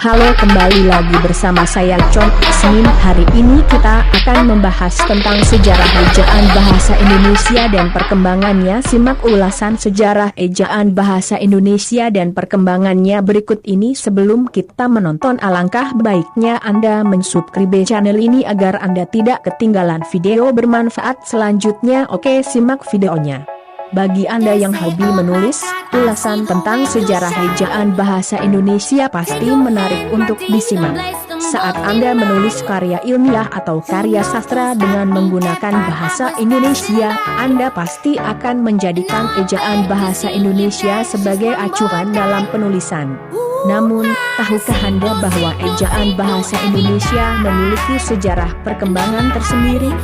Halo, kembali lagi bersama saya Chong Ismin. Hari ini kita akan membahas tentang sejarah ejaan bahasa Indonesia dan perkembangannya. Simak ulasan sejarah ejaan bahasa Indonesia dan perkembangannya berikut ini. Sebelum kita menonton, alangkah baiknya Anda mensubscribe channel ini agar Anda tidak ketinggalan video bermanfaat selanjutnya. Oke, simak videonya. Bagi Anda yang hobi menulis, ulasan tentang sejarah ejaan bahasa Indonesia pasti menarik untuk disimak. Saat Anda menulis karya ilmiah atau karya sastra dengan menggunakan bahasa Indonesia, Anda pasti akan menjadikan ejaan bahasa Indonesia sebagai acuan dalam penulisan. Namun, tahukah Anda bahwa ejaan bahasa Indonesia memiliki sejarah perkembangan tersendiri?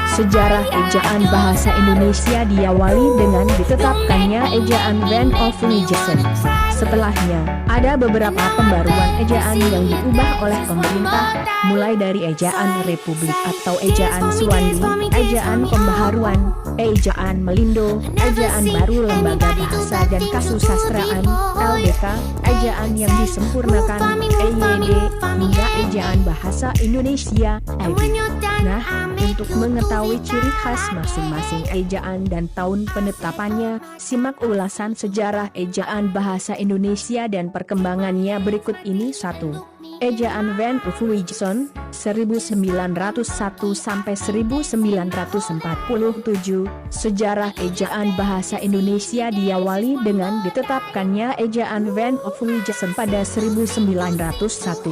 Sejarah ejaan bahasa Indonesia diawali dengan ditetapkannya ejaan Van of Legislation. Setelahnya, ada beberapa pembaruan ejaan yang diubah oleh pemerintah, mulai dari ejaan Republik atau ejaan Suwandi, ejaan Pembaharuan, ejaan Melindo, ejaan baru Lembaga Bahasa dan Kasusastraan, LBK, ejaan yang disempurnakan, EYD, hingga ejaan Bahasa Indonesia, EB. Nah, untuk mengetahui ciri khas masing-masing ejaan dan tahun penetapannya, simak ulasan sejarah ejaan bahasa Indonesia dan perkembangannya berikut ini. 1. Ejaan Van of Legislation, 1901 sampai 1947. Sejarah ejaan bahasa Indonesia diawali dengan ditetapkannya ejaan Van of Legislation pada 1901.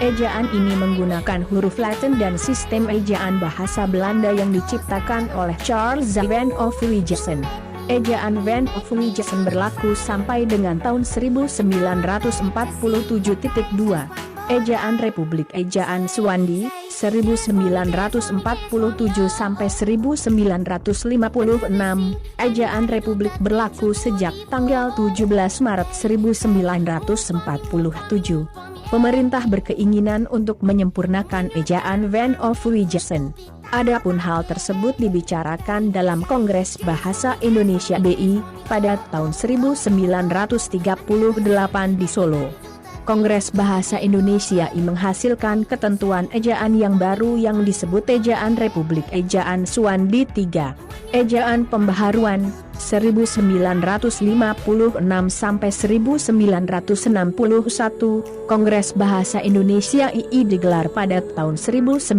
Ejaan ini menggunakan huruf Latin dan sistem ejaan bahasa Belanda yang diciptakan oleh Charles Van of Legislation. Ejaan Van of Legislation berlaku sampai dengan tahun 1947.2. Ejaan Republik ejaan Suwandi, 1947 sampai 1956. Ejaan Republik berlaku sejak tanggal 17 Maret 1947. Pemerintah berkeinginan untuk menyempurnakan ejaan Van of Legislation. Adapun hal tersebut dibicarakan dalam Kongres Bahasa Indonesia BI pada tahun 1938 di Solo. Kongres Bahasa Indonesia I menghasilkan ketentuan ejaan yang baru yang disebut ejaan Republik ejaan Suwandi 3. Ejaan Pembaharuan, 1956 sampai 1961. Kongres Bahasa Indonesia II digelar pada tahun 1954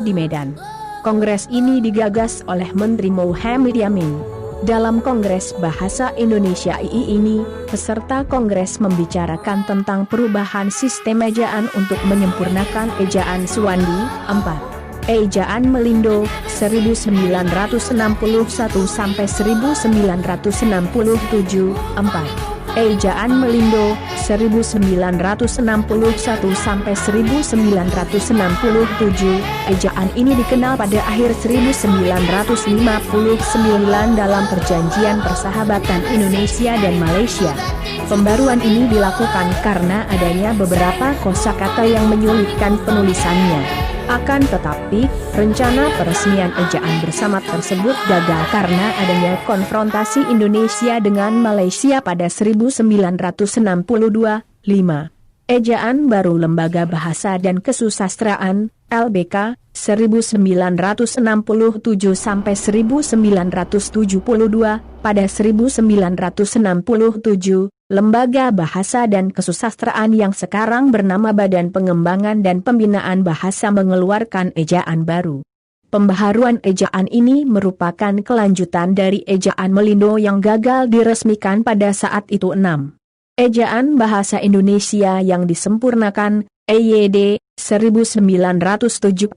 di Medan. Kongres ini digagas oleh Menteri Muhammad Yamin. Dalam Kongres Bahasa Indonesia II ini, peserta Kongres membicarakan tentang perubahan sistem ejaan untuk menyempurnakan ejaan Suwandi. 4. Ejaan Melindo, 1961 sampai 1967. 4. Ejaan Melindo, 1961 sampai 1967. Ejaan ini dikenal pada akhir 1959 dalam Perjanjian Persahabatan Indonesia dan Malaysia. Pembaruan ini dilakukan karena adanya beberapa kosakata yang menyulitkan penulisannya. Akan tetapi, rencana peresmian ejaan bersama tersebut gagal karena adanya konfrontasi Indonesia dengan Malaysia pada 1962. 5. Ejaan baru Lembaga Bahasa dan Kesusastraan, LBK, 1967 sampai 1972. Pada 1967, Lembaga Bahasa dan Kesusastraan yang sekarang bernama Badan Pengembangan dan Pembinaan Bahasa mengeluarkan ejaan baru. Pembaharuan ejaan ini merupakan kelanjutan dari ejaan Melindo yang gagal diresmikan pada saat itu. 6. Ejaan Bahasa Indonesia yang disempurnakan, EYD, 1972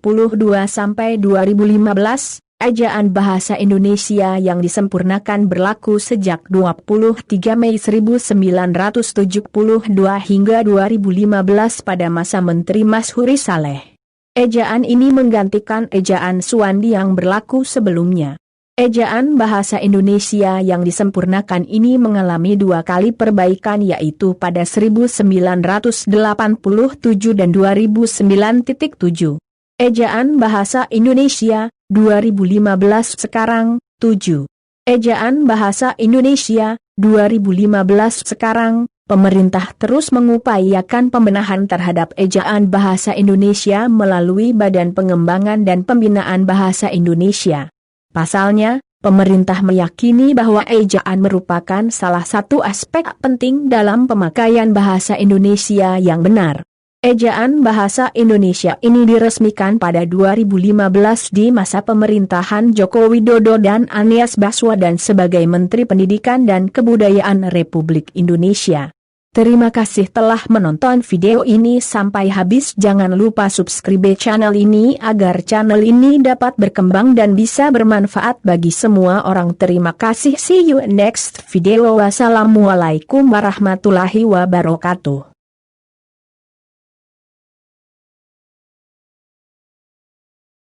sampai 2015. Ejaan Bahasa Indonesia yang disempurnakan berlaku sejak 23 Mei 1972 hingga 2015 pada masa Menteri Mashuri Saleh. Ejaan ini menggantikan ejaan Suwandi yang berlaku sebelumnya. Ejaan Bahasa Indonesia yang disempurnakan ini mengalami 2 kali perbaikan, yaitu pada 1987 dan 2009.7. Ejaan Bahasa Indonesia 2015 sekarang, 7. Ejaan Bahasa Indonesia 2015 sekarang, pemerintah terus mengupayakan pembenahan terhadap ejaan bahasa Indonesia melalui Badan Pengembangan dan Pembinaan Bahasa Indonesia. Pasalnya, pemerintah meyakini bahwa ejaan merupakan salah satu aspek penting dalam pemakaian bahasa Indonesia yang benar. Ejaan bahasa Indonesia ini diresmikan pada 2015 di masa pemerintahan Joko Widodo dan Anies Baswedan sebagai Menteri Pendidikan dan Kebudayaan Republik Indonesia. Terima kasih telah menonton video ini sampai habis. Jangan lupa subscribe channel ini agar channel ini dapat berkembang dan bisa bermanfaat bagi semua orang. Terima kasih. See you next video. Wassalamualaikum warahmatullahi wabarakatuh.